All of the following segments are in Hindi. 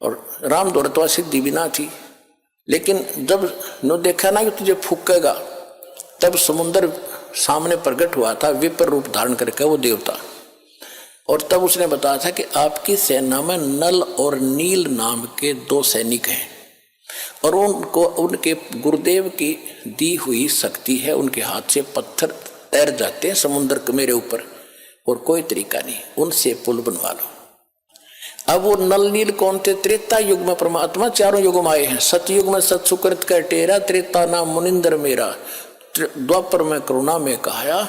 और राम दौड़तवा सिद्धि भी ना थी, लेकिन जब नो देखा ना कि तुझे फूकेगा, तब समुद्र सामने प्रकट हुआ था विपर रूप धारण करके वो देवता। और तब उसने बताया था कि आपकी सेना में नल और नील नाम के 2 सैनिक हैं, और उनको उनके गुरुदेव की दी हुई शक्ति है, उनके हाथ से पत्थर तैर जाते हैं समुद्र के मेरे ऊपर, और कोई तरीका नहीं, उनसे पुल बनवा लो। अब वो नल नील कौन थे? त्रेता युग में परमात्मा 4 युगों में आए हैं। सतयुग में सत सुकृत का टेरा, त्रेता नाम मुनिंदर मेरा, द्वापर में करुणा में कहाया,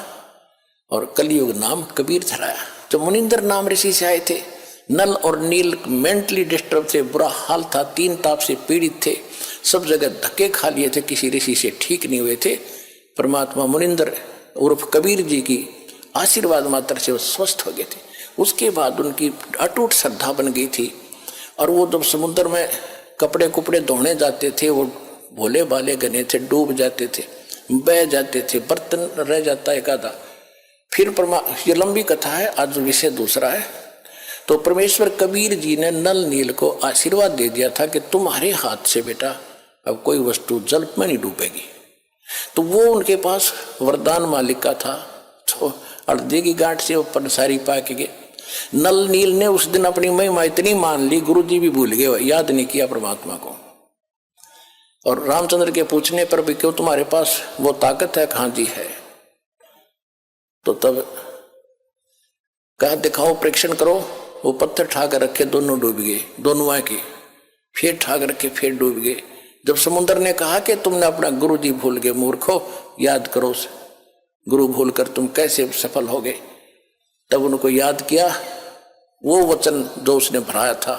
और कलयुग नाम कबीर धराया। तो मुनिंदर नाम ऋषि से आए थे। नल और नील मेंटली डिस्टर्ब थे, बुरा हाल था, 3 ताप से पीड़ित थे, सब जगह धक्के खा लिए थे, किसी ऋषि से ठीक नहीं हुए थे। परमात्मा मुनिंदर उर्फ कबीर जी की आशीर्वाद मात्र से वो स्वस्थ हो गए थे। उसके बाद उनकी अटूट श्रद्धा बन गई थी, और वो जब समुद्र में कपड़े कुपड़े धोने जाते थे, वो भोले भाले गने थे, डूब जाते थे, बह जाते थे, बर्तन रह जाता एक आधा। फिर ये लंबी कथा है, आज विषय दूसरा है। तो परमेश्वर कबीर जी ने नल नील को आशीर्वाद दे दिया था कि तुम्हारे हाथ से बेटा अब कोई वस्तु जल में नहीं डूबेगी। तो वो उनके पास वरदान मालिक का था। तो हल्दी की गांठ से ऊपर सारी पा के गए। नल नील ने उस दिन अपनी महिमा इतनी मान ली, गुरु जी भी भूल गए, याद नहीं किया परमात्मा को। और रामचंद्र के पूछने पर भी क्यों तुम्हारे पास वो ताकत है? कहाँ जी है। तो तब कहा दिखाओ, परीक्षण करो। वो पत्थर ठा कर रखे, दोनों डूब गए, दोनों आके फिर ठा कर रखे, फिर डूब गए। जब समुद्र ने कहा कि तुमने अपना गुरु जी भूल गए, मूर्खो, याद करो गुरु भूल कर तुम कैसे सफल हो गए। तब उनको याद किया वो वचन जो उसने भराया था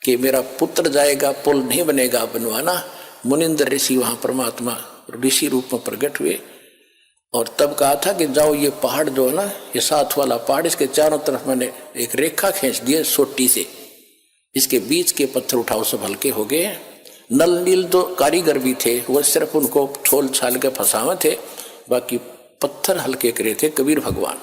कि मेरा पुत्र जाएगा, पुल नहीं बनेगा बनवाना। मुनिंदर ऋषि वहां परमात्मा ऋषि रूप में प्रकट हुए, और तब कहा था कि जाओ ये पहाड़ जो है ना, ये 7 वाला पहाड़, इसके चारों तरफ मैंने एक रेखा खींच दी सोटी से, इसके बीच के पत्थर उठाओ, सब हल्के हो गए। नल नील तो कारीगर भी थे, वो सिर्फ उनको छोल छाल के फंसावे थे, बाकी पत्थर हल्के करे थे कबीर भगवान।